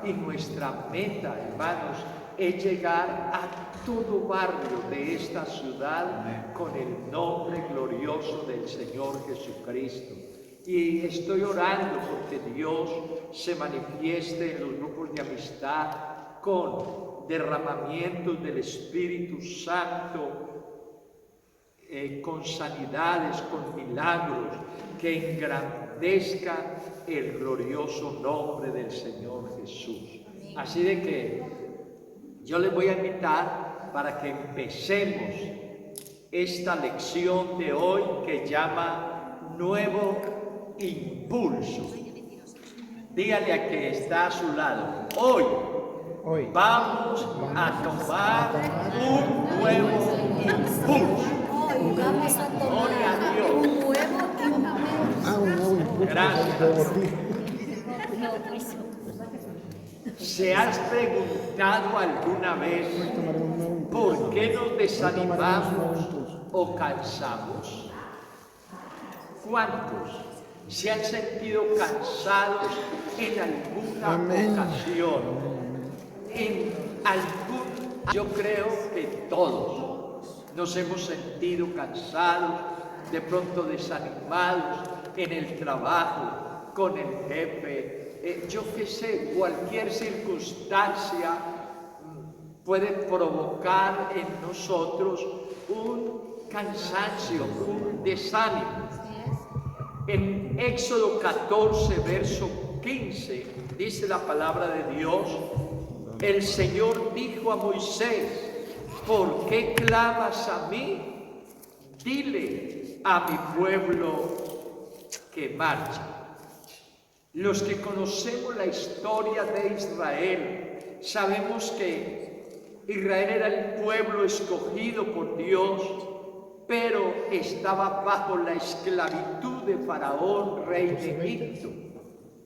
y nuestra meta, hermanos, es llegar a todo barrio de esta ciudad con el nombre glorioso del Señor Jesucristo. Y estoy orando porque Dios se manifieste en los grupos de amistad con derramamientos del Espíritu Santo, con sanidades, con milagros, que engrandezcan el glorioso nombre del Señor Jesús. Así de que yo les voy a invitar para que empecemos esta lección de hoy que llama Nuevo Impulso. Dígale a que está a su lado, hoy vamos a tomar un nuevo impulso. Hoy vamos a tomar un nuevo impulso. Gracias. ¿Se has preguntado alguna vez por qué nos desanimamos o cansamos? ¿Cuántos se han sentido cansados en alguna ocasión? Yo creo que todos nos hemos sentido cansados, de pronto desanimados en el trabajo, con el jefe. Yo qué sé, cualquier circunstancia puede provocar en nosotros un cansancio, un desánimo. En Éxodo 14, verso 15, dice la palabra de Dios, el Señor dijo a Moisés, ¿por qué clamas a mí? Dile a mi pueblo que marche. Los que conocemos la historia de Israel, sabemos que Israel era el pueblo escogido por Dios, pero estaba bajo la esclavitud de Faraón, rey de Egipto.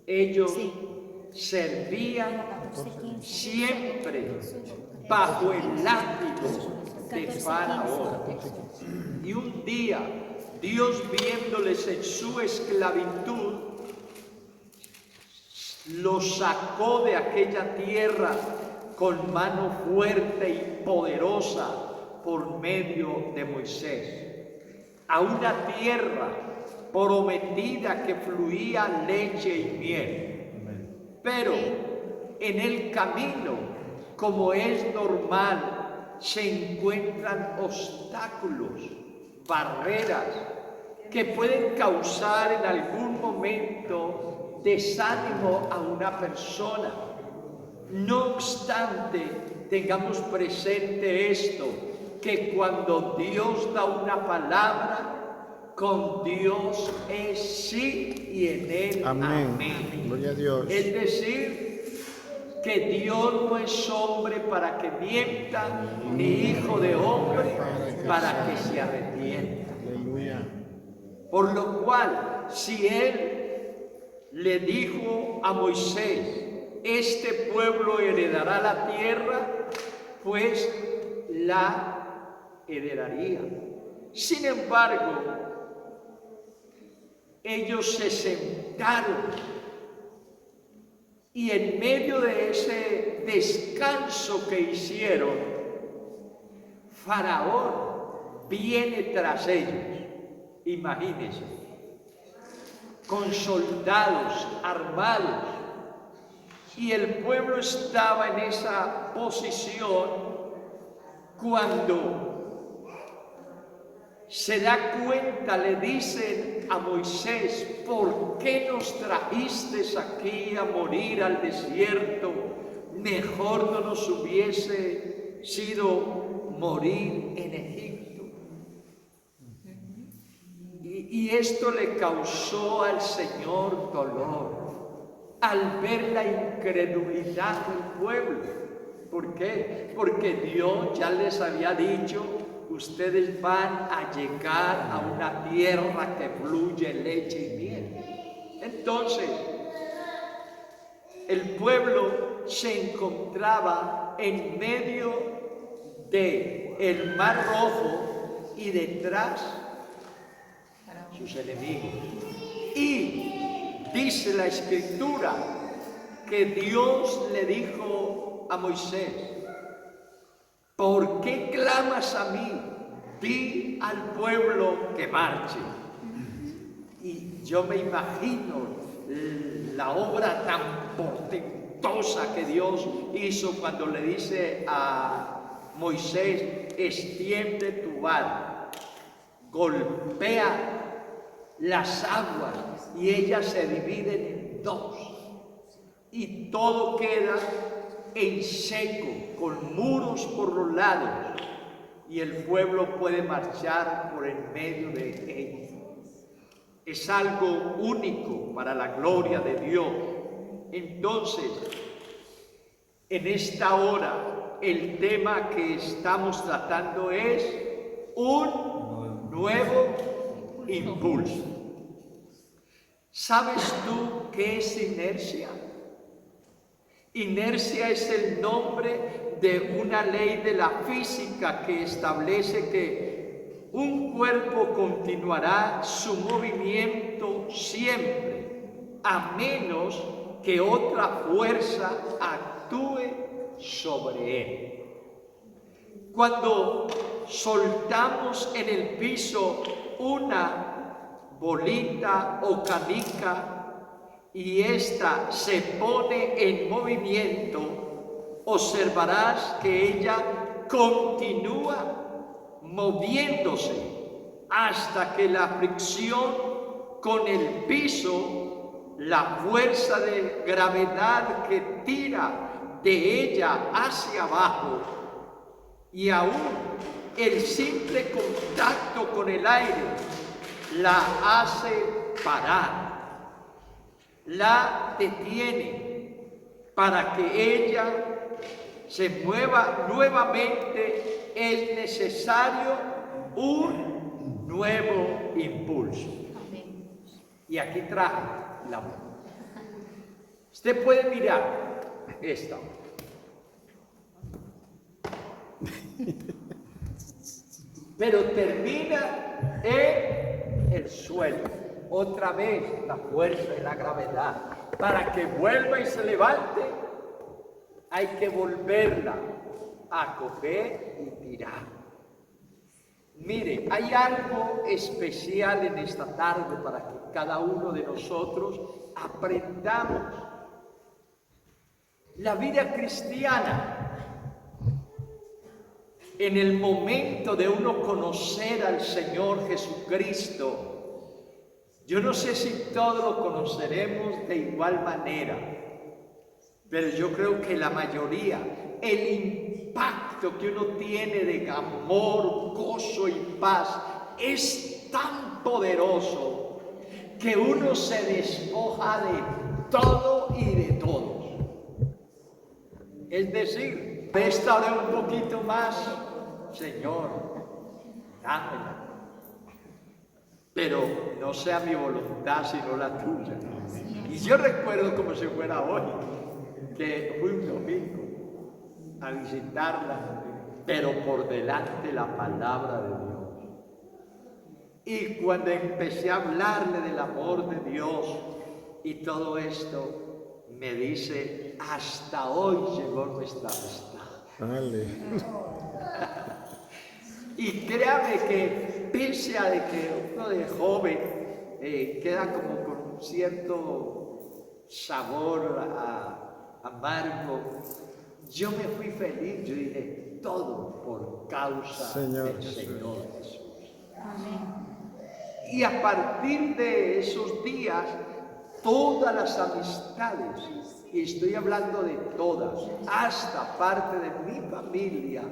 Ellos servían siempre bajo el látigo de Faraón. Y un día, Dios viéndoles en su esclavitud, los sacó de aquella tierra con mano fuerte y poderosa por medio de Moisés, a una tierra prometida que fluía leche y miel. Pero en el camino, como es normal, se encuentran obstáculos, barreras que pueden causar en algún momento desánimo a una persona. No obstante, tengamos presente esto, que cuando Dios da una palabra, con Dios es sí y en Él amén. Gloria a Dios. Es decir, que Dios no es hombre para que mienta, ni hijo de hombre para que se arrepienta. Aleluya. Por lo cual, si Él le dijo a Moisés, este pueblo heredará la tierra, pues la heredaría. Sin embargo, ellos se sentaron y en medio de ese descanso que hicieron, Faraón viene tras ellos. Imagínense, con soldados armados, y el pueblo estaba en esa posición cuando se da cuenta, le dicen a Moisés, ¿por qué nos trajiste aquí a morir al desierto? Mejor no nos hubiese sido morir en Egipto. Y esto le causó al Señor dolor al ver la incredulidad del pueblo. ¿Por qué? Porque Dios ya les había dicho, ustedes van a llegar a una tierra que fluye leche y miel. Entonces, el pueblo se encontraba en medio del Mar Rojo y detrás sus enemigos. Y dice la Escritura que Dios le dijo a Moisés: ¿por qué clamas a mí? Di al pueblo que marche. Y yo me imagino la obra tan portentosa que Dios hizo cuando le dice a Moisés: extiende tu vara, golpea las aguas y ellas se dividen en dos y todo queda en seco, con muros por los lados, y el pueblo puede marchar por el medio de ellos. Es algo único para la gloria de Dios. Entonces, en esta hora, el tema que estamos tratando es un nuevo impulso. ¿Sabes tú qué es inercia? Inercia es el nombre de una ley de la física que establece que un cuerpo continuará su movimiento siempre, a menos que otra fuerza actúe sobre él. Cuando soltamos en el piso una bolita o canica y ésta se pone en movimiento, observarás que ella continúa moviéndose hasta que la fricción con el piso, la fuerza de gravedad que tira de ella hacia abajo y aún el simple contacto con el aire la hace parar, la detiene para que ella se mueva nuevamente. Es necesario un nuevo impulso. Y aquí traje la mano. Usted puede mirar esta. Pero termina en el suelo. Otra vez la fuerza de la gravedad. Para que vuelva y se levante, hay que volverla a coger y tirar. Mire, hay algo especial en esta tarde para que cada uno de nosotros aprendamos. La vida cristiana, en el momento de uno conocer al Señor Jesucristo, yo no sé si todos lo conoceremos de igual manera, pero yo creo que la mayoría, el impacto que uno tiene de amor, gozo y paz es tan poderoso que uno se despoja de todo y de todos. Es decir, prestaré un poquito más, Señor, dámela. Pero no sea mi voluntad sino la tuya. Y yo recuerdo como si fuera hoy, que fui un domingo a visitarla, pero por delante la palabra de Dios. Y cuando empecé a hablarle del amor de Dios y todo esto, me dice: hasta hoy llegó nuestra amistad. Dale. Y créame que pese a de que uno de joven queda como con un cierto sabor amargo, yo me fui feliz. Yo dije: todo por causa del Señor Jesús. Amén. Y a partir de esos días, todas las amistades, y estoy hablando de todas, hasta parte de mi familia,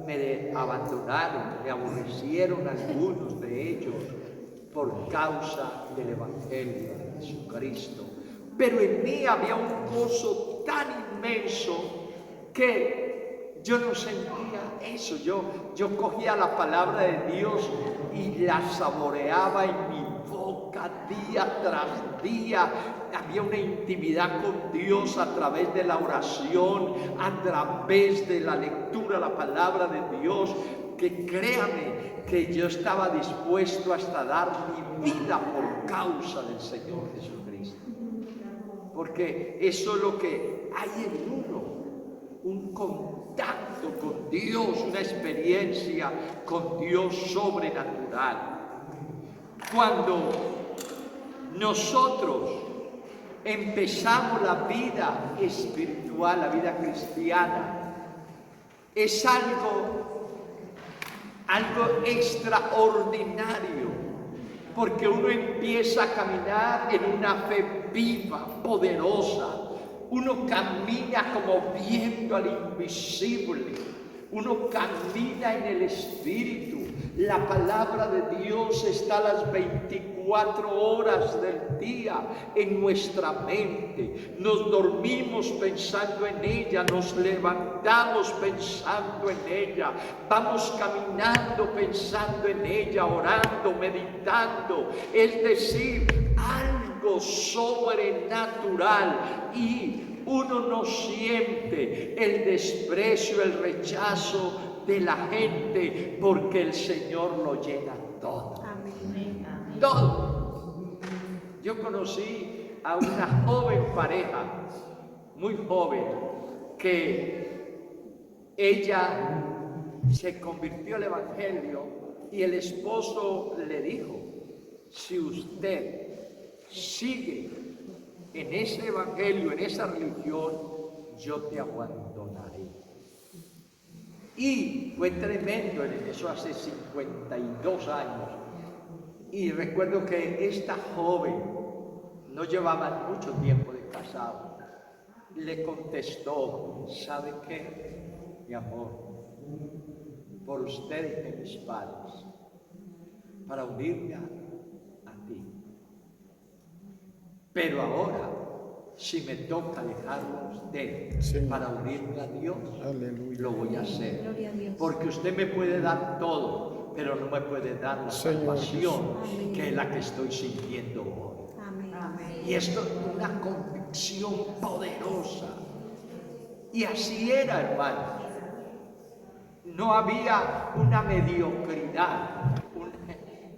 me abandonaron, me aborrecieron algunos de ellos por causa del Evangelio de Jesucristo. Pero en mí había un gozo tan inmenso que yo no sentía eso. Yo cogía la palabra de Dios y la saboreaba en mi boca día tras día. Había una intimidad con Dios a través de la oración, a través de la lectura de la palabra de Dios, que créame que yo estaba dispuesto hasta dar mi vida por causa del Señor Jesucristo. porque eso es lo que hay en uno, un contacto con Dios, una experiencia con Dios sobrenatural. Cuando nosotros empezamos la vida espiritual, la vida cristiana, es algo extraordinario, porque uno empieza a caminar en una fe viva, poderosa. Uno camina como viendo al invisible. Uno camina en el Espíritu. La palabra de Dios está a las 24 horas del día en nuestra mente. Nos dormimos pensando en ella, nos levantamos pensando en ella, vamos caminando pensando en ella, orando, meditando. Es decir, algo sobrenatural, y uno no siente el desprecio, el rechazo de la gente, porque el Señor lo llena todo. Amén. Todo. Yo conocí a una joven pareja, muy joven, que ella se convirtió al Evangelio y el esposo le dijo: si usted sigue en ese evangelio, en esa religión, yo te abandonaré. Y fue tremendo, eso hace 52 años. Y recuerdo que esta joven, no llevaba mucho tiempo de casado, le contestó: ¿sabe qué, mi amor? Por usted y mis padres, para unirme a ti. Pero ahora, si me toca dejarlo a usted, sí, para unirme a Dios, aleluya, lo voy a hacer. Gloria a Dios. Porque usted me puede dar todo, pero no me puede dar la salvación, amén, que es la que estoy sintiendo hoy. Amén. Amén. Y esto es una convicción poderosa. Y así era, hermano. No había una mediocridad,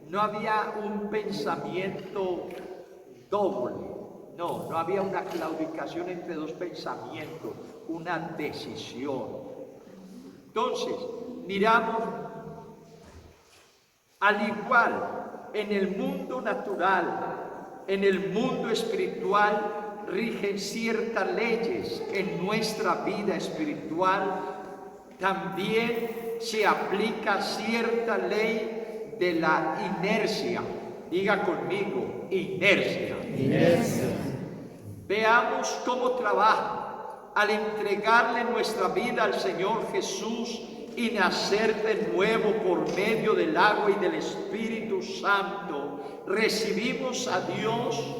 no había un pensamiento doble, no había una claudicación entre dos pensamientos, una decisión. Entonces, miramos, al igual en el mundo natural, en el mundo espiritual, rigen ciertas leyes en nuestra vida espiritual. También se aplica cierta ley de la inercia. Diga conmigo, inercia. Inercia. Veamos cómo trabaja al entregarle nuestra vida al Señor Jesús y nacer de nuevo por medio del agua y del Espíritu Santo. Recibimos a Dios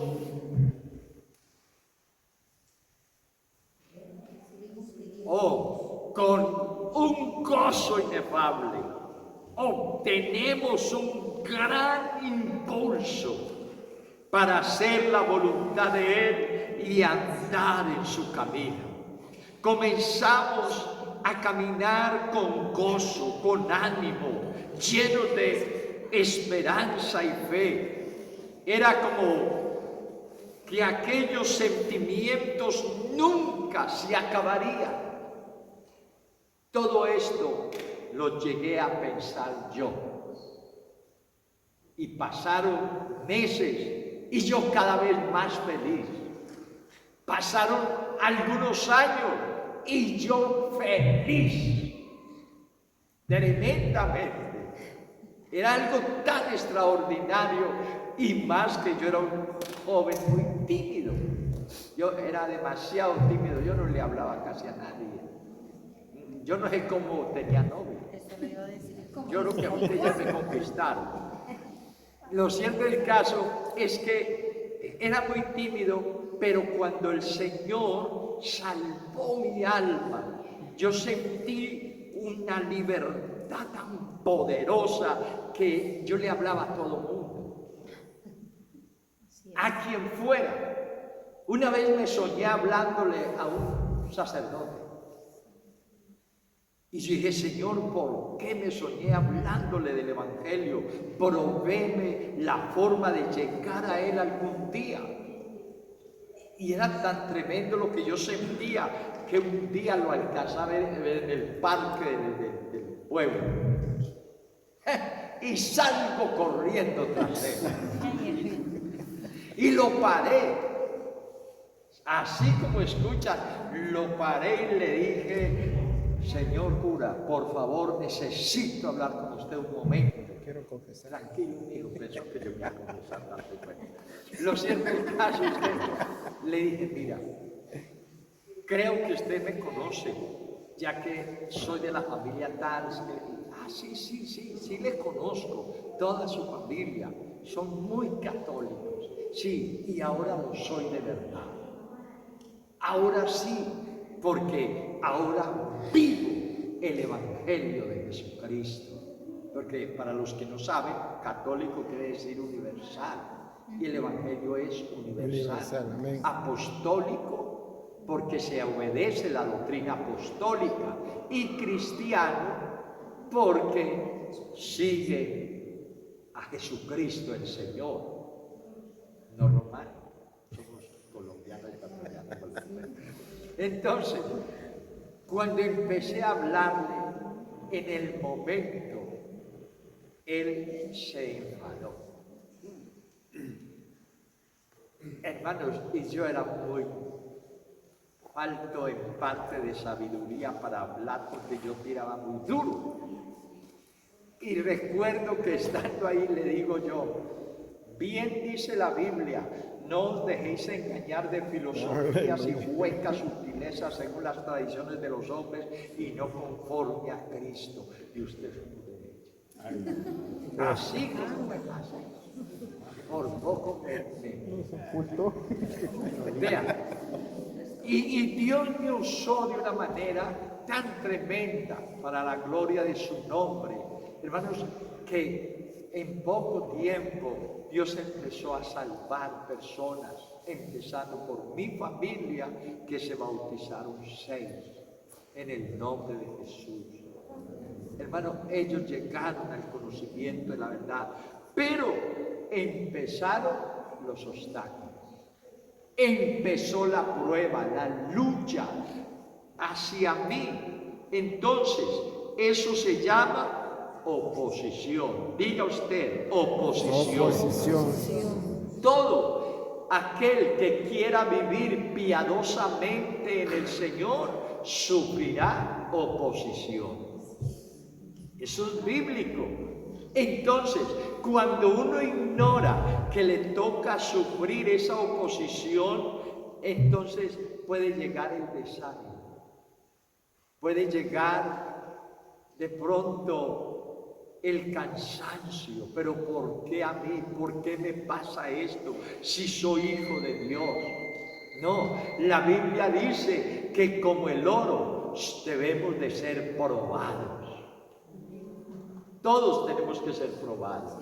con un gozo inefable. Obtenemos un gran impulso para hacer la voluntad de Él y andar en su camino. Comenzamos a caminar con gozo, con ánimo, llenos de esperanza y fe. Era como que aquellos sentimientos nunca se acabarían. Todo esto lo llegué a pensar yo. Y pasaron meses y yo cada vez más feliz. Pasaron algunos años y yo feliz. Tremendamente. Era algo tan extraordinario, y más que yo era un joven muy tímido. Yo era demasiado tímido, yo no le hablaba casi a nadie. Yo no sé cómo tenía novio. Yo creo que a usted ya me conquistaron. Lo cierto del caso es que era muy tímido, pero cuando el Señor salvó mi alma, yo sentí una libertad tan poderosa que yo le hablaba a todo mundo, a quien fuera. Una vez me soñé hablándole a un sacerdote. Y yo dije: Señor, ¿por qué me soñé hablándole del Evangelio? Provéeme la forma de llegar a Él algún día. Y era tan tremendo lo que yo sentía que un día lo alcanzaba en el parque del pueblo. Y salgo corriendo tras él. Y lo paré. Así como escuchan, lo paré y le dije: señor cura, por favor, necesito hablar con usted un momento. Quiero confesar. Tranquilo, hijo, pensó que yo me iba a confesar tanto. Lo cierto es que usted le dije: mira, creo que usted me conoce, ya que soy de la familia tal. Sí, le conozco, toda su familia, son muy católicos. Sí, y ahora lo soy de verdad. Ahora sí, porque ahora vivo el Evangelio de Jesucristo. Porque para los que no saben, católico quiere decir universal. Y el Evangelio es universal. Amén. Apostólico, porque se obedece la doctrina apostólica. Y cristiano, porque sigue a Jesucristo el Señor. No romano, somos colombianos y ecuatorianos. Entonces, cuando empecé a hablarle, en el momento, él se enfadó. Hermanos, y yo era muy falto en parte de sabiduría para hablar, porque yo tiraba muy duro. Y recuerdo que estando ahí le digo yo: bien dice la Biblia, no os dejéis engañar de filosofías y huecas sutilezas según las tradiciones de los hombres y no conforme a Cristo. Y usted es un derecho. Así como me pasa. Por poco vean. Y Dios me usó de una manera tan tremenda para la gloria de su nombre. Hermanos, que en poco tiempo Dios empezó a salvar personas, empezando por mi familia, que se bautizaron 6 en el nombre de Jesús. Hermanos, ellos llegaron al conocimiento de la verdad, pero empezaron los obstáculos. Empezó la prueba, la lucha hacia mí. Entonces, eso se llama oposición. Diga usted, oposición. Todo aquel que quiera vivir piadosamente en el Señor sufrirá oposición. Eso es bíblico. Entonces, cuando uno ignora que le toca sufrir esa oposición, entonces puede llegar el desánimo. Puede llegar de pronto el cansancio. Pero ¿por qué a mí? ¿Por qué me pasa esto si soy hijo de Dios? No, la Biblia dice que como el oro debemos de ser probados. Todos tenemos que ser probados.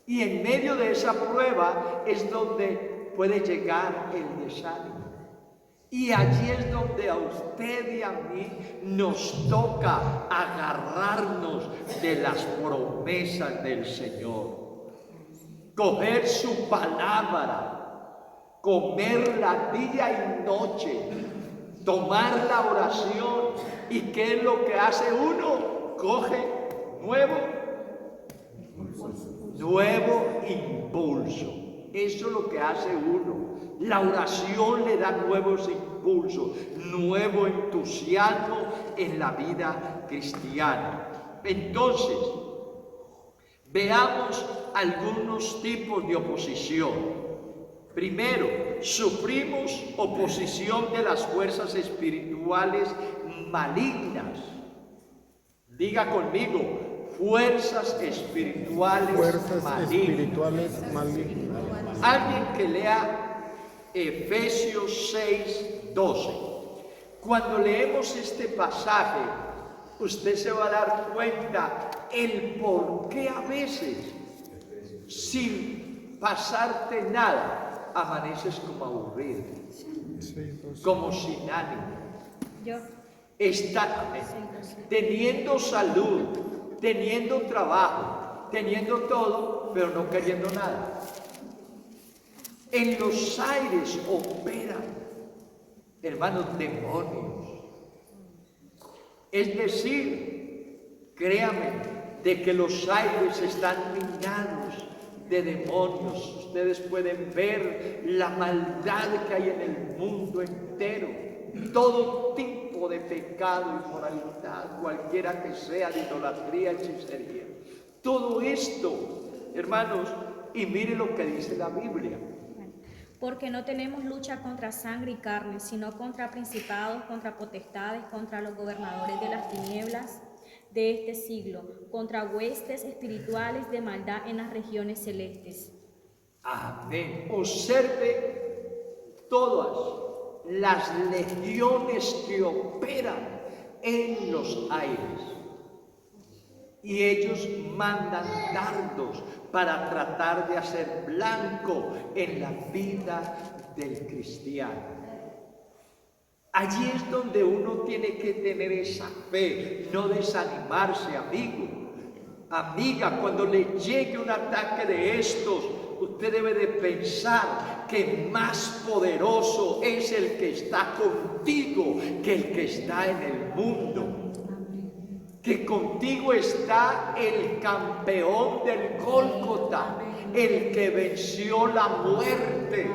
Y en medio de esa prueba es donde puede llegar el desánimo. Y allí es donde a usted y a mí nos toca agarrarnos de las promesas del Señor. Coger su palabra, comerla día y noche, tomar la oración. ¿Y qué es lo que hace uno? Coge nuevo impulso. Eso es lo que hace uno. La oración le da nuevos impulsos, nuevo entusiasmo en la vida cristiana. Entonces, veamos algunos tipos de oposición. Primero, sufrimos oposición de las fuerzas espirituales malignas. Diga conmigo, fuerzas espirituales malignas. Alguien que lea Efesios 6:12. Cuando leemos este pasaje, usted se va a dar cuenta el por qué a veces, sin pasarte nada, amaneces como aburrido, como sin ánimo. Está teniendo salud, teniendo trabajo, teniendo todo, pero no queriendo nada. En los aires operan, hermanos, demonios. Es decir, créame, de que los aires están minados de demonios. Ustedes pueden ver la maldad que hay en el mundo entero. Todo tipo de pecado, inmoralidad, cualquiera que sea, de idolatría, hechicería. Todo esto, hermanos, y mire lo que dice la Biblia. Porque no tenemos lucha contra sangre y carne, sino contra principados, contra potestades, contra los gobernadores de las tinieblas de este siglo, contra huestes espirituales de maldad en las regiones celestes. Amén. Observe todas las legiones que operan en los aires. Y ellos mandan dardos para tratar de hacer blanco en la vida del cristiano. Allí es donde uno tiene que tener esa fe, no desanimarse, amigo, amiga. Cuando le llegue un ataque de estos, usted debe de pensar que más poderoso es el que está contigo que el que está en el mundo. Que contigo está el campeón del Gólgota, el que venció la muerte,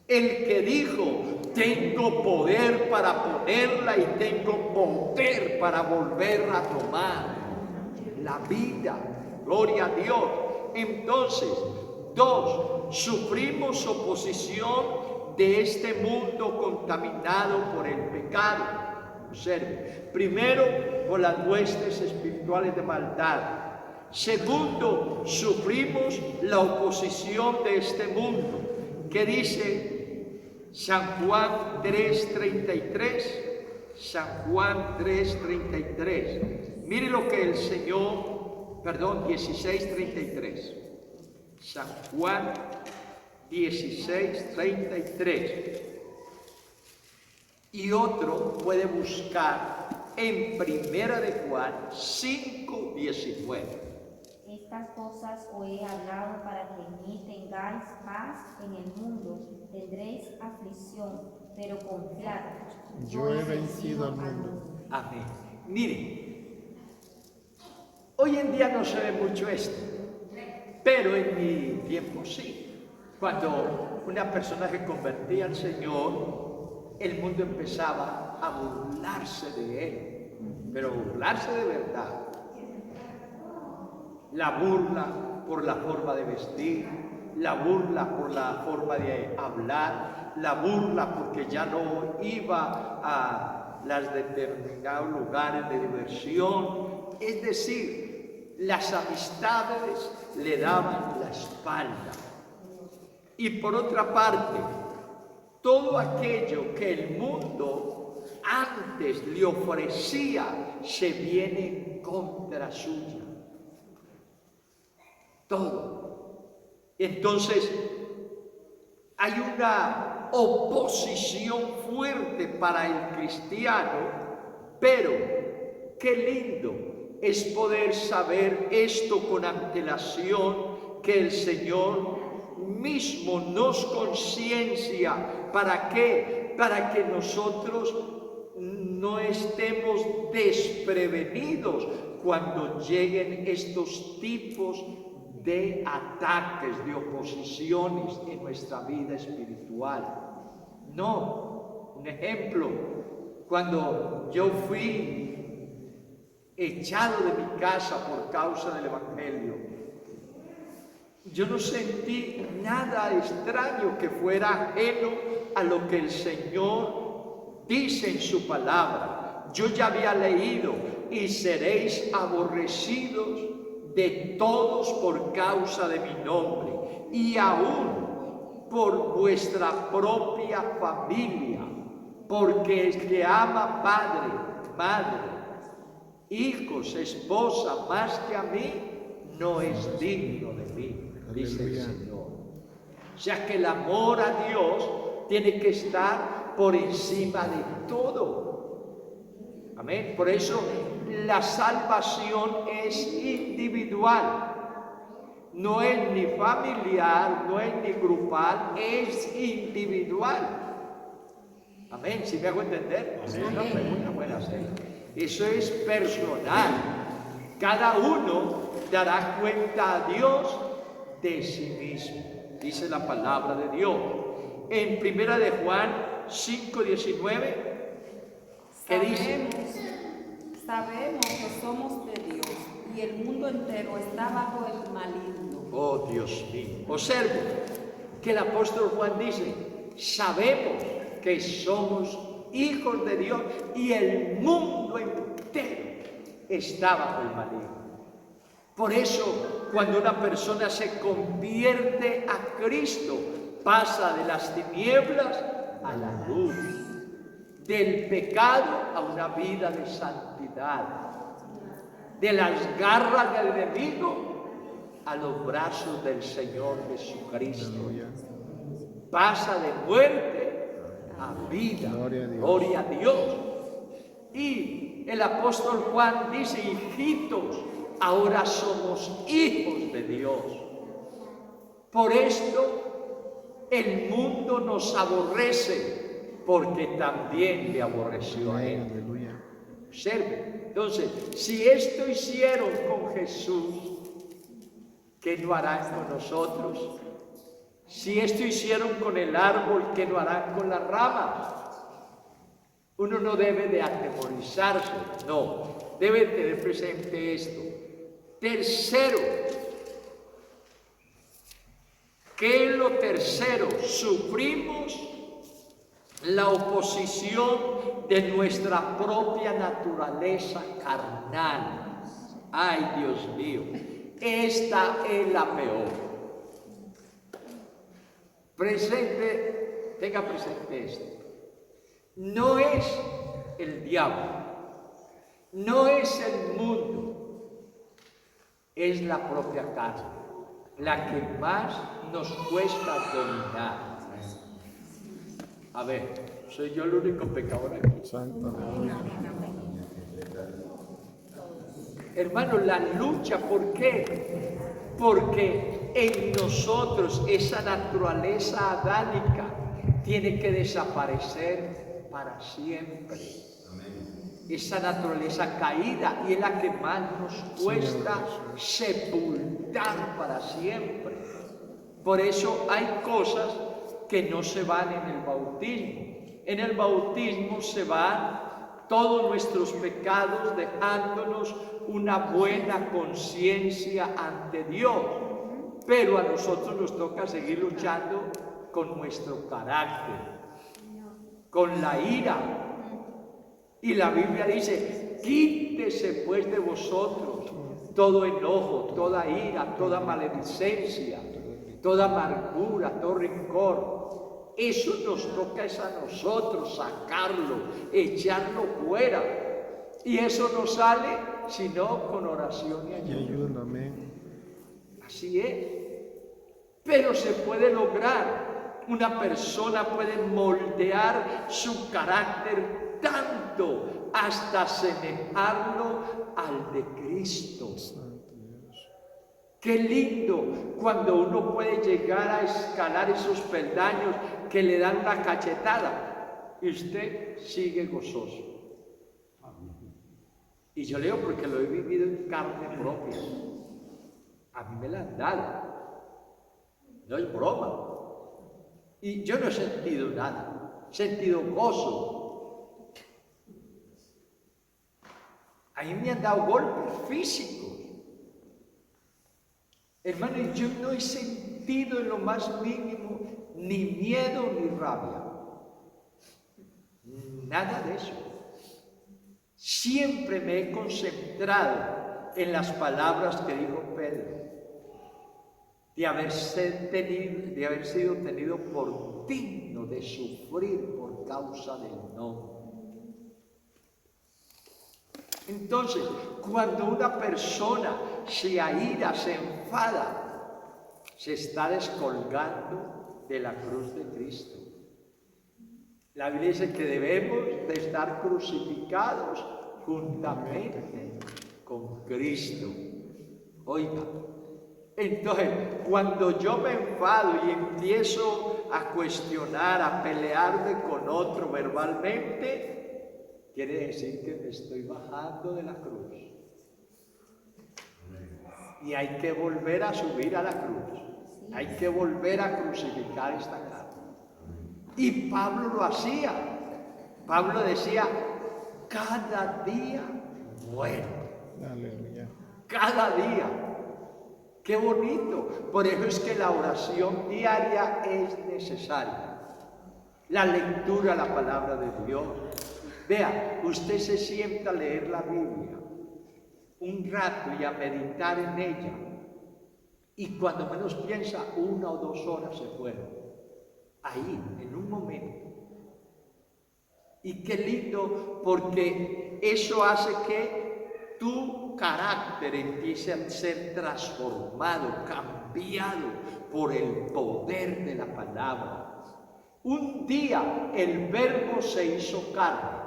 el que dijo: tengo poder para ponerla y tengo poder para volver a tomar la vida. Gloria a Dios. Entonces, 2, sufrimos oposición de este mundo contaminado por el pecado. Observe, primero, por las huestes espirituales de maldad. Segundo, sufrimos la oposición de este mundo. ¿Qué dice San Juan 3:33? San Juan 3:33. Mire lo que el Señor, 16:33. San Juan 16:33. Y otro puede buscar en Primera de Juan 5:19. Estas cosas os he hablado para que en mí tengáis paz en el mundo. Tendréis aflicción, pero confiad. Yo he vencido al mundo. Amén. Miren, hoy en día no se ve mucho esto, pero en mi tiempo sí. Cuando una persona se convertía al Señor, el mundo empezaba a burlarse de él, pero burlarse de verdad. La burla por la forma de vestir, la burla por la forma de hablar, la burla porque ya no iba a los determinados lugares de diversión. Es decir, las amistades le daban la espalda. Y por otra parte, todo aquello que el mundo antes le ofrecía se viene en contra suya. Todo. Entonces, hay una oposición fuerte para el cristiano, pero qué lindo es poder saber esto con antelación, que el Señor mismo nos conciencia. ¿Para qué? Para que nosotros no estemos desprevenidos cuando lleguen estos tipos de ataques, de oposiciones en nuestra vida espiritual. No, un ejemplo, cuando yo fui echado de mi casa por causa del Evangelio, yo no sentí nada extraño que fuera ajeno a lo que el Señor dice en su palabra. Yo ya había leído: y seréis aborrecidos de todos por causa de mi nombre, y aún por vuestra propia familia, porque el que ama padre, madre, hijos, esposa, más que a mí, no es digno de mí, dice el Señor. O sea que el amor a Dios tiene que estar por encima de todo. Amén. Por eso la salvación es individual. no es ni familiar, no es ni grupal, es individual. Amén, ¿sí me hago entender? Es una pregunta buena hacer. Eso es personal. Cada uno dará cuenta a Dios de sí mismo, dice la palabra de Dios. En 1 de Juan 5:19, ¿qué dice? Sabemos que somos de Dios y el mundo entero está bajo el maligno. Oh, Dios mío. Observe que el apóstol Juan dice, sabemos que somos hijos de Dios y el mundo entero está bajo el maligno. Por eso, cuando una persona se convierte a Cristo, pasa de las tinieblas a la luz, del pecado a una vida de santidad, de las garras del enemigo a los brazos del Señor Jesucristo. Pasa de muerte a vida. Gloria a Dios. Y el apóstol Juan dice, hijitos, ahora somos hijos de Dios. Por esto el mundo nos aborrece, porque también le aborreció a él. Observe, entonces, si esto hicieron con Jesús, ¿qué no harán con nosotros? Si esto hicieron con el árbol, ¿qué no harán con las ramas? Uno no debe de atemorizarse, no, debe tener presente esto. Tercero, ¿qué es lo tercero? Sufrimos la oposición de nuestra propia naturaleza carnal. Ay, Dios mío, esta es la peor. Tenga presente esto. No es el diablo, no es el mundo, es la propia carne, la que más nos cuesta dominar. A ver, ¿soy yo el único pecador aquí? Hermano, la lucha, ¿por qué? Porque en nosotros esa naturaleza adánica tiene que desaparecer para siempre. Esa naturaleza caída, y es la que más nos cuesta sepultar para siempre. Por eso hay cosas que no se van en el bautismo. En el bautismo se van todos nuestros pecados, dejándonos una buena conciencia ante Dios. Pero a nosotros nos toca seguir luchando con nuestro carácter, con la ira. Y la Biblia dice, quítese pues de vosotros todo enojo, toda ira, toda maledicencia, toda amargura, todo rencor. Eso nos toca es a nosotros sacarlo, echarlo fuera. Y eso no sale sino con oración y ayuno. Así es. Pero se puede lograr. Una persona puede moldear su carácter tanto hasta asemejarlo al de Cristo. Qué lindo cuando uno puede llegar a escalar esos peldaños que le dan una cachetada y usted sigue gozoso. Y yo leo porque lo he vivido en carne propia. A mí me la han dado. No es broma. Y yo no he sentido nada. He sentido gozo. A mí me han dado golpes físicos. Hermano, yo no he sentido en lo más mínimo ni miedo ni rabia. Nada de eso. Siempre me he concentrado en las palabras que dijo Pedro, de haber sido tenido por digno de sufrir por causa del nombre. Entonces, cuando una persona se aira, se enfada, se está descolgando de la cruz de Cristo. La Biblia dice que debemos de estar crucificados juntamente con Cristo. Oiga, Entonces, cuando yo me enfado y empiezo a cuestionar, a pelearme con otro verbalmente, quiere decir que me estoy bajando de la cruz. Y hay que volver a subir a la cruz. Hay que volver a crucificar esta carne. Y Pablo lo hacía. Pablo decía, cada día muero. Aleluya. Cada día. ¡Qué bonito! Por eso es que la oración diaria es necesaria. La lectura, la palabra de Dios. Vea, usted se sienta a leer la Biblia un rato y a meditar en ella. Y cuando menos piensa, 1 o 2 horas se fueron. Ahí, en un momento. Y qué lindo, porque eso hace que tu carácter empiece a ser transformado, cambiado por el poder de la palabra. Un día el Verbo se hizo carne.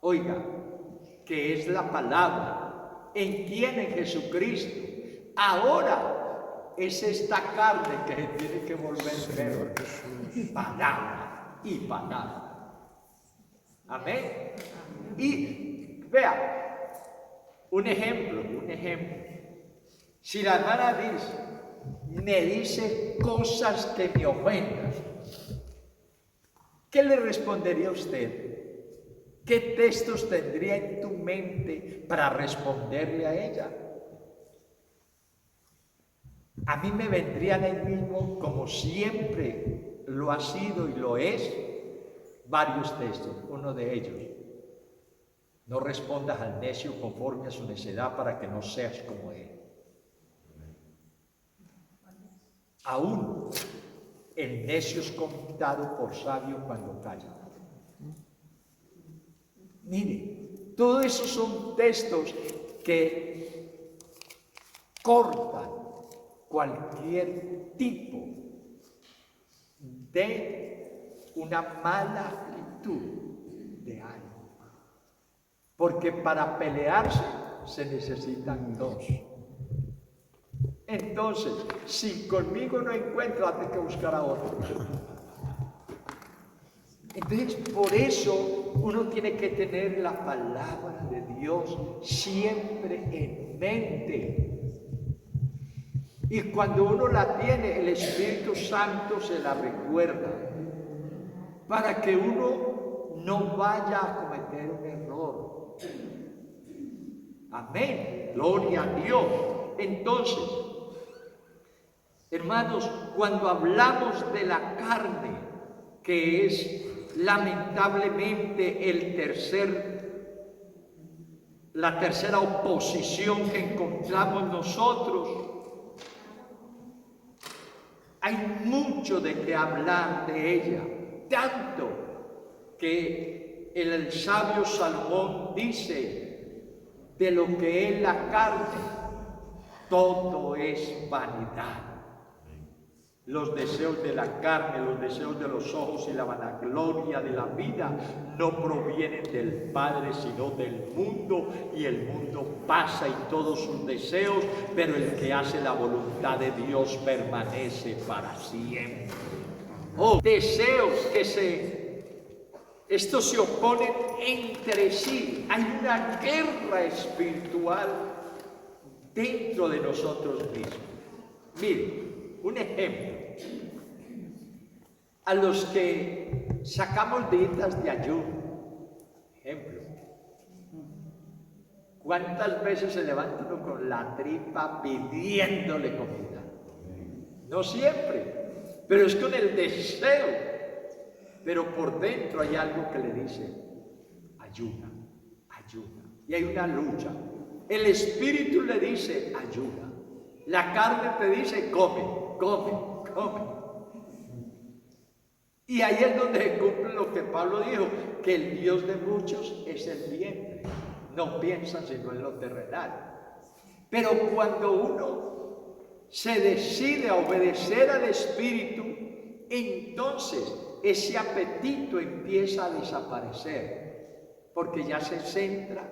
Oiga, que es la palabra. ¿En quién? En Jesucristo. Ahora es esta carne que tiene que volver verbo. Palabra y palabra. Amén. Y vea, un ejemplo. Si la hermana me dice cosas que me ofendan, ¿qué le respondería a usted? ¿Qué textos tendría en tu mente para responderle a ella? A mí me vendrían ahí mismo, como siempre lo ha sido y lo es, varios textos. Uno de ellos, no respondas al necio conforme a su necedad para que no seas como él. Aún el necio es contado por sabio cuando calla. Mire, todos esos son textos que cortan cualquier tipo de una mala actitud de algo. Porque para pelearse se necesitan 2. Entonces, si conmigo no encuentro, hay que buscar a otro. Entonces, por eso uno tiene que tener la palabra de Dios siempre en mente. Y cuando uno la tiene, el Espíritu Santo se la recuerda para que uno no vaya a cometer un error. Amén. Gloria a Dios. Entonces, hermanos, cuando hablamos de la carne, que es lamentablemente la tercera oposición que encontramos nosotros, hay mucho de qué hablar de ella, tanto que el sabio Salomón dice, de lo que es la carne, todo es vanidad. Los deseos de la carne, los deseos de los ojos y la vanagloria de la vida no provienen del Padre, sino del mundo, y el mundo pasa y todos sus deseos, pero el que hace la voluntad de Dios permanece para siempre. Oh, deseos estos se oponen entre sí. Hay una guerra espiritual dentro de nosotros mismos. Miren, un ejemplo. A los que sacamos dietas de ayuno, ejemplo, ¿cuántas veces se levanta uno con la tripa pidiéndole comida? No siempre, pero es con el deseo. Pero por dentro hay algo que le dice, ayuna, ayuna. Y hay una lucha. El espíritu le dice, ayuna. La carne te dice, come, come, come. Y ahí es donde se cumple lo que Pablo dijo, que el Dios de muchos es el vientre. No piensa sino en lo terrenal. Pero cuando uno se decide a obedecer al Espíritu, entonces ese apetito empieza a desaparecer, porque ya se centra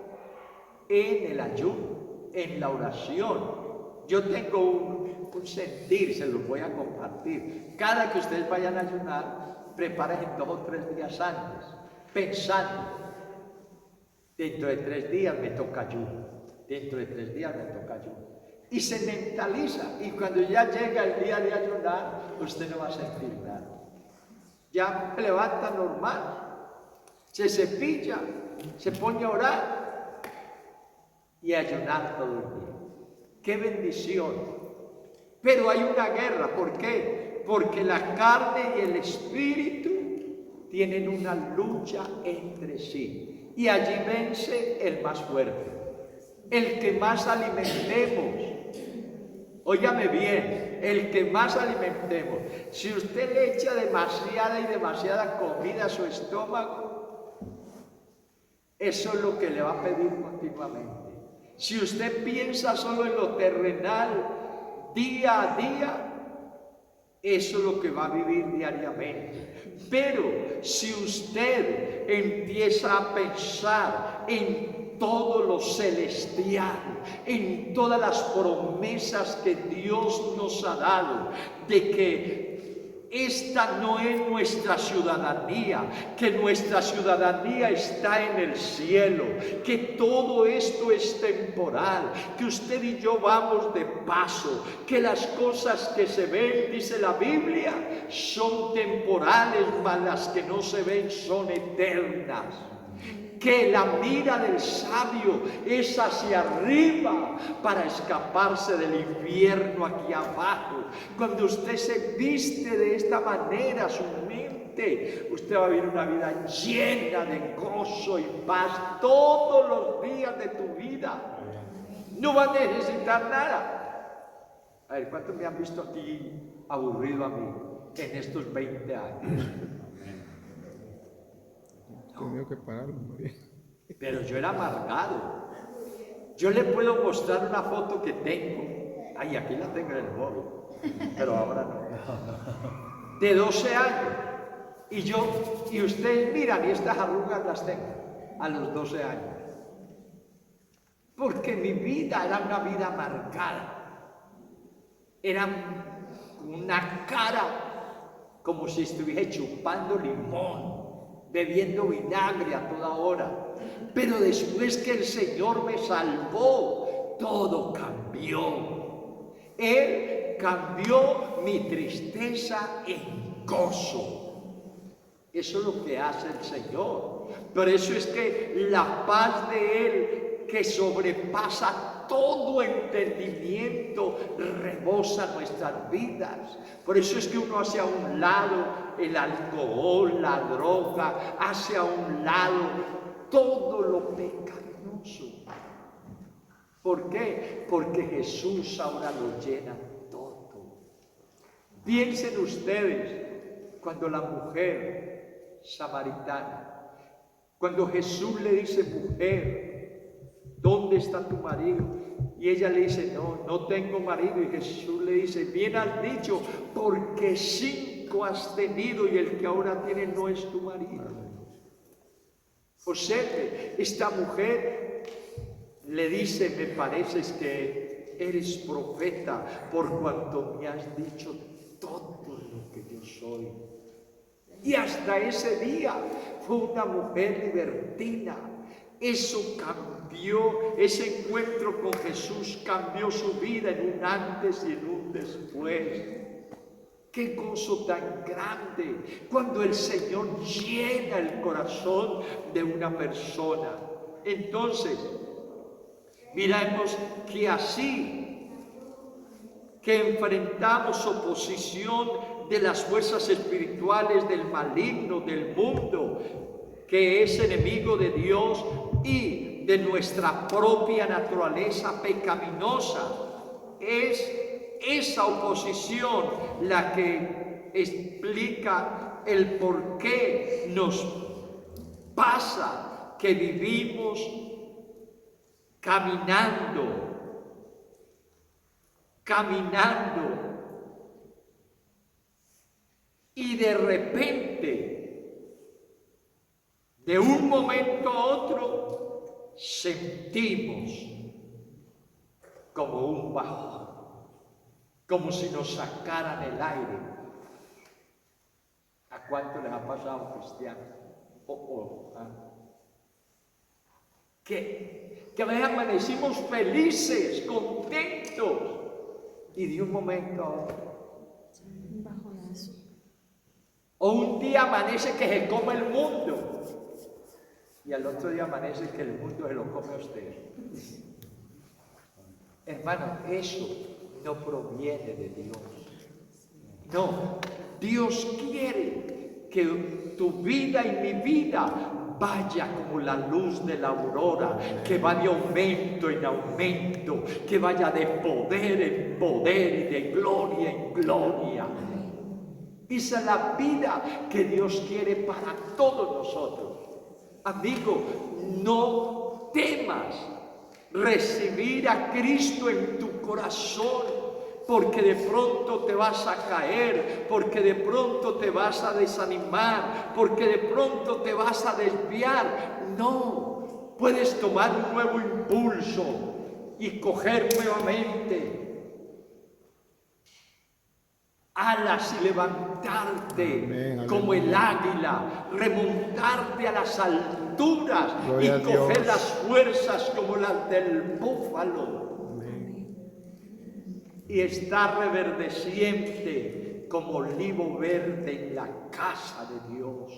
en el ayuno, en la oración. Yo tengo un sentir, se los voy a compartir. Cada que ustedes vayan a ayunar, preparen 2 o 3 días antes, pensando, dentro de 3 días me toca ayuno, dentro de 3 días me toca ayuno. Y se mentaliza, y cuando ya llega el día de ayunar, usted no va a sentir nada. Ya levanta normal, se cepilla, se pone a orar y a ayunar todo el día. ¡Qué bendición! Pero hay una guerra, ¿por qué? Porque la carne y el espíritu tienen una lucha entre sí. Y allí vence el más fuerte, el que más alimentemos. Óigame bien, el que más alimentemos. Si usted le echa demasiada comida a su estómago, eso es lo que le va a pedir continuamente. Si usted piensa solo en lo terrenal, día a día, eso es lo que va a vivir diariamente. Pero si usted empieza a pensar en todo lo celestial, en todas las promesas que Dios nos ha dado, de que esta no es nuestra ciudadanía, que nuestra ciudadanía está en el cielo, que todo esto es temporal, que usted y yo vamos de paso, que las cosas que se ven, dice la Biblia, son temporales, mas las que no se ven son eternas. Que la mira del sabio es hacia arriba para escaparse del infierno aquí abajo. Cuando usted se viste de esta manera, su mente, usted va a vivir una vida llena de gozo y paz todos los días de tu vida. No va a necesitar nada. A ver, ¿cuántos me han visto aquí aburrido a mí en estos 20 años? Tenía que pararlo, María. Pero yo era amargado. Yo le puedo mostrar una foto que tengo. Ay, aquí la tengo en el móvil, pero ahora no. De 12 años. Y ustedes miran, y estas arrugas las tengo a los 12 años. Porque mi vida era una vida amargada. Era una cara como si estuviese chupando limón, bebiendo vinagre a toda hora. Pero después que el Señor me salvó, todo cambió. Él cambió mi tristeza en gozo. Eso es lo que hace el Señor. Por eso es que la paz de Él, que sobrepasa todo entendimiento, rebosa nuestras vidas. Por eso es que uno hace a un lado el alcohol, la droga, hace a un lado todo lo pecaminoso. ¿Por qué? Porque Jesús ahora lo llena todo. Piensen ustedes cuando la mujer samaritana, cuando Jesús le dice: mujer, ¿dónde está tu marido? Y ella le dice: no tengo marido. Y Jesús le dice: bien has dicho, porque 5 has tenido y el que ahora tienes no es tu marido. O sea que esta mujer le dice: me pareces que eres profeta por cuanto me has dicho todo lo que yo soy. Y hasta ese día fue una mujer libertina. Eso cambió, ese encuentro con Jesús cambió su vida en un antes y en un después. ¡Qué gozo tan grande cuando el Señor llena el corazón de una persona! Entonces, miremos que así que enfrentamos oposición de las fuerzas espirituales del maligno, del mundo, que es enemigo de Dios y de nuestra propia naturaleza pecaminosa, es esa oposición la que explica el por qué nos pasa que vivimos caminando, y de repente, de un momento a otro, sentimos como un bajón. como si nos sacaran el aire. ¿A cuánto les ha pasado, cristianos? Que a veces amanecimos felices, contentos, y de un momento a otro. O un día amanece que se come el mundo, y al otro día amanece que el mundo se lo come a usted. Hermano, eso no proviene de Dios. No, Dios quiere que tu vida y mi vida vaya como la luz de la aurora, que va de aumento en aumento, que vaya de poder en poder y de gloria en gloria. Esa es la vida que Dios quiere para todos nosotros. Amigo, no temas recibir a Cristo en tu corazón, porque de pronto te vas a caer, porque de pronto te vas a desanimar, porque de pronto te vas a desviar. No, puedes tomar un nuevo impulso y coger nuevamente alas y levantarte. Amén, como el águila, remontarte a las alturas. Gloria y coger las fuerzas como las del búfalo. Amén. Y estar reverdeciente como olivo verde en la casa de Dios.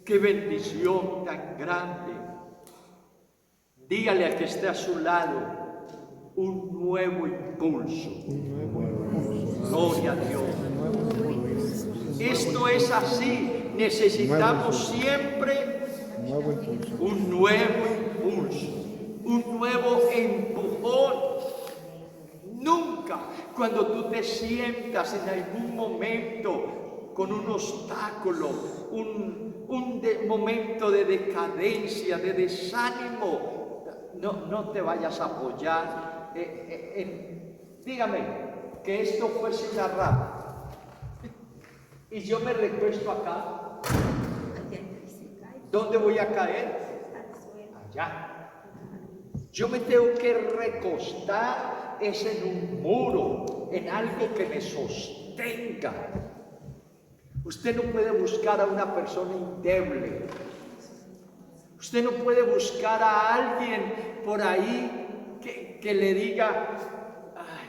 ¡Qué bendición tan grande! Dígale al que esté a su lado, un nuevo impulso. Gloria a Dios. Esto es así. Necesitamos siempre un nuevo impulso, un nuevo empujón. Nunca, cuando tú te sientas en algún momento con un obstáculo, un momento de decadencia, de desánimo, no te vayas a apoyar. Dígame que esto fuese una rama y yo me recuesto acá. ¿Dónde voy a caer? Allá. Yo me tengo que recostar en un muro, en algo que me sostenga. Usted no puede buscar a una persona endeble. Usted no puede buscar a alguien por ahí que le diga, ay,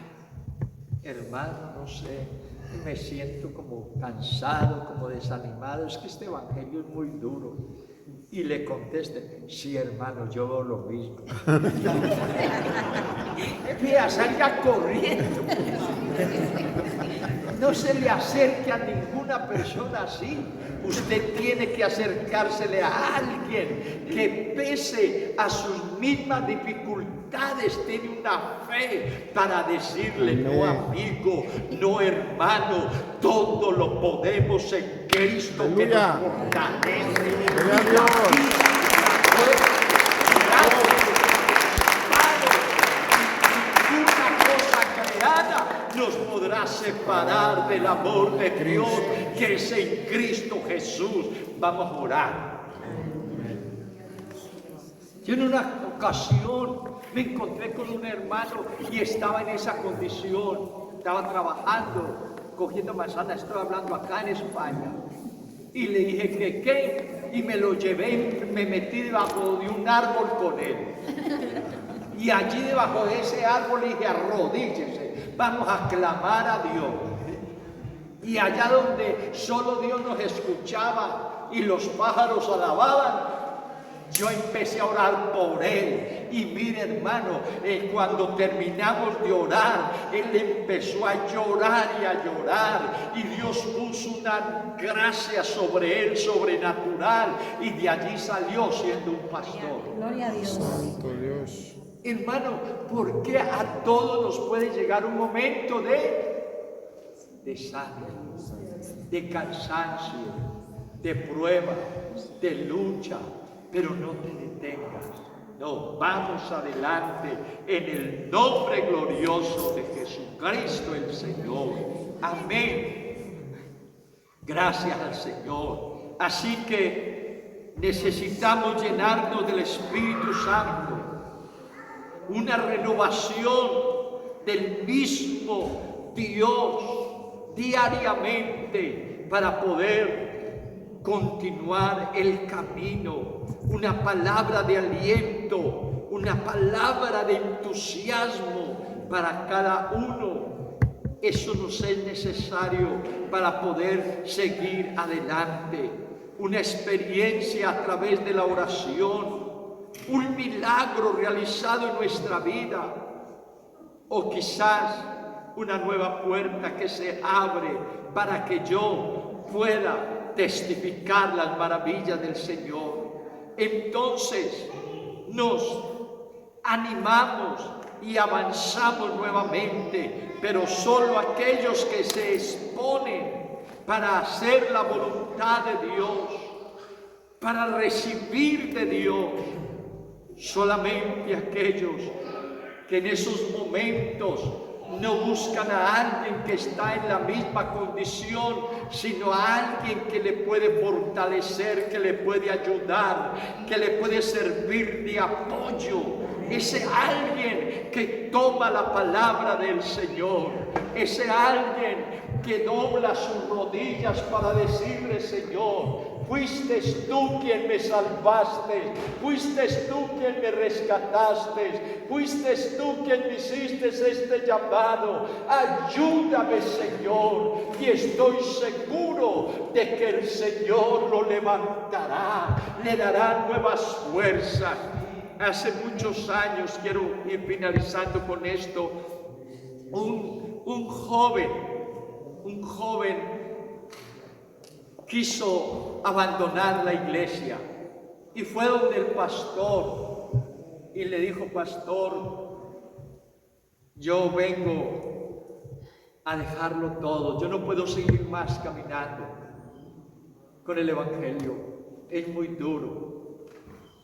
hermano, no sé, me siento como cansado, como desanimado, es que este evangelio es muy duro. Y le conteste, sí, hermano, yo veo lo mismo. Mira, salga corriendo. No se le acerque a ninguna persona así. Usted tiene que acercársele a alguien que pese a sus mismas dificultades, tiene una fe para decirle, no amigo, no hermano, todo lo podemos en Cristo. Aleluya. Que nos fortalece. Gloria a Dios. Nos podrá separar del amor de Dios que es en Cristo Jesús. Vamos a orar. Yo en una ocasión me encontré con un hermano y estaba en esa condición. Estaba trabajando, cogiendo manzanas, estoy hablando acá en España. Y le dije que qué, y me lo llevé, me metí debajo de un árbol con él. Y allí debajo de ese árbol le dije, arrodíllese, vamos a clamar a Dios. Y allá donde solo Dios nos escuchaba y los pájaros alababan, yo empecé a orar por él. Y mire, hermano, cuando terminamos de orar, él empezó a llorar y a llorar. Y Dios puso una gracia sobre él, sobrenatural. Y de allí salió siendo un pastor. Gloria a Dios. Santo Dios. Hermano, ¿por qué a todos nos puede llegar un momento de desánimo, de cansancio, de prueba, de lucha? Pero no te detengas. No, vamos adelante en el nombre glorioso de Jesucristo el Señor. Amén. Gracias al Señor. Así que necesitamos llenarnos del Espíritu Santo. Una renovación del mismo Dios diariamente para poder continuar el camino. Una palabra de aliento, una palabra de entusiasmo para cada uno. Eso nos es necesario para poder seguir adelante. Una experiencia a través de la oración, un milagro realizado en nuestra vida, o quizás una nueva puerta que se abre para que yo pueda testificar las maravillas del Señor. Entonces nos animamos y avanzamos nuevamente, pero solo aquellos que se exponen para hacer la voluntad de Dios, para recibir de Dios, solamente aquellos que en esos momentos no buscan a alguien que está en la misma condición, sino a alguien que le puede fortalecer, que le puede ayudar, que le puede servir de apoyo. Ese alguien que toma la palabra del Señor, ese alguien que dobla sus rodillas para decirle: Señor, fuiste tú quien me salvaste, fuiste tú quien me rescataste, fuiste tú quien me hiciste este llamado. Ayúdame, Señor, y estoy seguro de que el Señor lo levantará, le dará nuevas fuerzas. Hace muchos años, quiero ir finalizando con esto, un joven quiso abandonar la iglesia y fue donde el pastor y le dijo: pastor, yo vengo a dejarlo todo, yo no puedo seguir más caminando con el evangelio, es muy duro.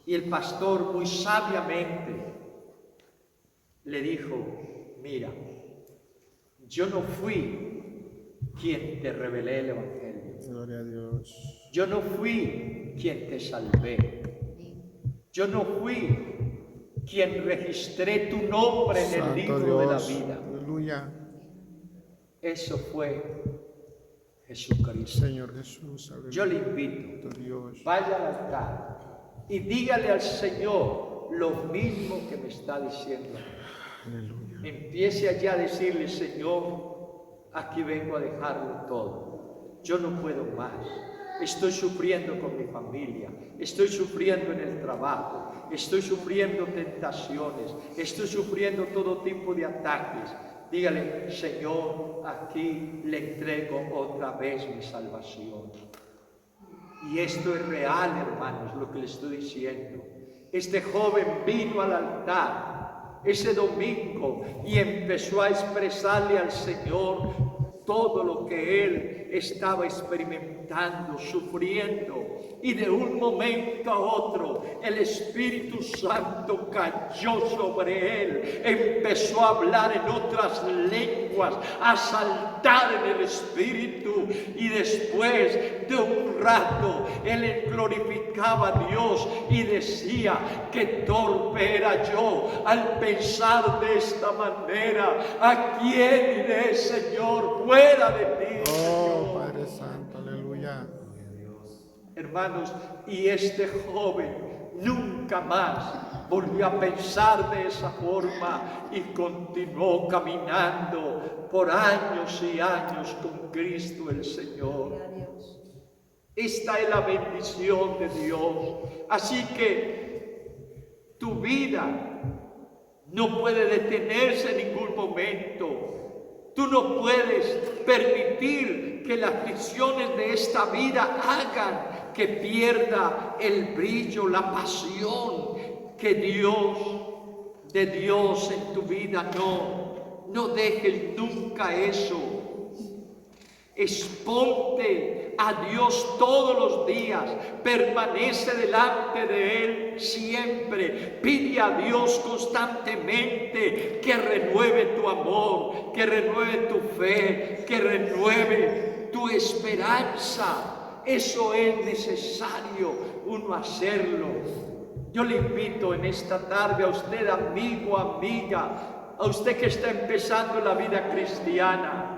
Y el pastor muy sabiamente le dijo: mira, yo no fui quien te revelé el evangelio. Gloria a Dios. Yo no fui quien te salvé. Yo no fui quien registré tu nombre en el libro de la vida. Aleluya. Eso fue Jesucristo. Señor Jesús, aleluya. Yo le invito, Dios. vaya al altar y dígale al Señor lo mismo que me está diciendo. Aleluya. Empiece allá a decirle: Señor, aquí vengo a dejarlo todo. Yo no puedo más. Estoy sufriendo con mi familia, estoy sufriendo en el trabajo, estoy sufriendo tentaciones, estoy sufriendo todo tipo de ataques. Dígale: Señor, aquí le entrego otra vez mi salvación. Y esto es real, hermanos, lo que le estoy diciendo. Este joven vino al altar ese domingo y empezó a expresarle al Señor todo lo que él estaba experimentando, sufriendo. Y de un momento a otro el Espíritu Santo cayó sobre él, empezó a hablar en otras lenguas, a saltar en el Espíritu, y después de un rato él glorificaba a Dios y decía: qué torpe era yo al pensar de esta manera. ¿A quién iré, Señor, fuera de ti? Oh, Padre Santo, aleluya. Hermanos, y este joven nunca más volvió a pensar de esa forma y continuó caminando por años y años con Cristo el Señor. Esta es la bendición de Dios. Así que tu vida no puede detenerse en ningún momento. Tú no puedes permitir que las aflicciones de esta vida hagan que pierda el brillo, la pasión que de Dios en tu vida. No dejes nunca eso. Exponte a Dios todos los días, permanece delante de Él siempre, pide a Dios constantemente que renueve tu amor, que renueve tu fe, que renueve tu esperanza. Eso es necesario uno hacerlo. Yo le invito en esta tarde a usted, amigo, amiga, a usted que está empezando la vida cristiana,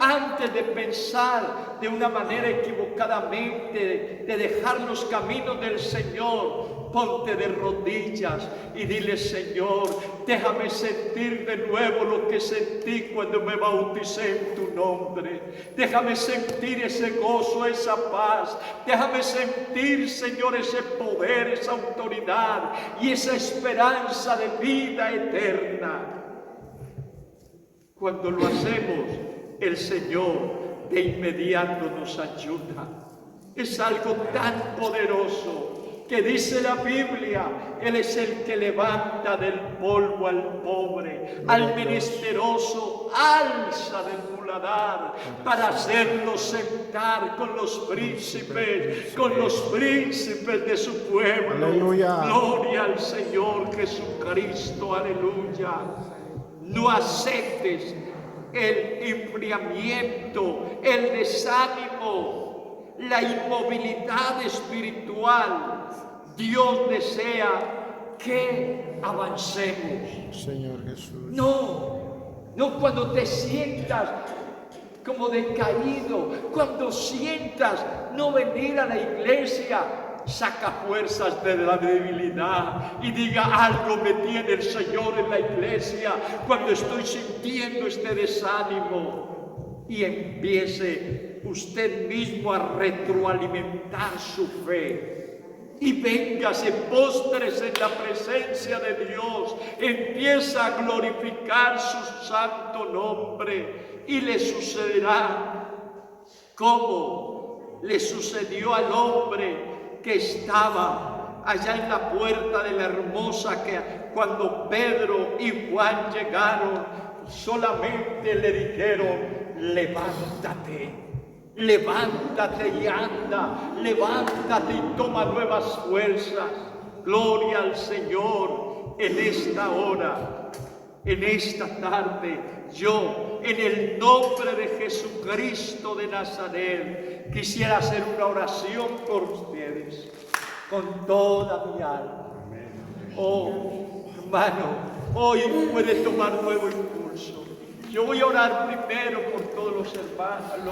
antes de pensar de una manera equivocadamente, de dejar los caminos del Señor, ponte de rodillas y dile: Señor, déjame sentir de nuevo lo que sentí cuando me bauticé en tu nombre. Déjame sentir ese gozo, esa paz. Déjame sentir, Señor, ese poder, esa autoridad y esa esperanza de vida eterna. Cuando lo hacemos, el Señor de inmediato nos ayuda. Es algo tan poderoso que dice la Biblia: Él es el que levanta del polvo al pobre, al menesteroso alza del muladar, para hacerlo sentar con los príncipes de su pueblo. Aleluya. Gloria al Señor Jesucristo, aleluya. No aceptes el enfriamiento, el desánimo, la inmovilidad espiritual. Dios desea que avancemos. Señor Jesús. No cuando te sientas como decaído, cuando sientas no venir a la iglesia. Saca fuerzas de la debilidad y diga: algo me tiene el Señor en la iglesia cuando estoy sintiendo este desánimo. Y empiece usted mismo a retroalimentar su fe. Y véngase, póstrese en la presencia de Dios. Empieza a glorificar su santo nombre. Y le sucederá como le sucedió al hombre que estaba allá en la puerta de la hermosa, que cuando Pedro y Juan llegaron, solamente le dijeron: levántate, levántate y anda, levántate y toma nuevas fuerzas. Gloria al Señor. En esta hora, en esta tarde, yo, en el nombre de Jesucristo de Nazaret, quisiera hacer una oración por ustedes, con toda mi alma. Oh, hermano, hoy puede tomar nuevo impulso. Yo voy a orar primero por todos los hermanos.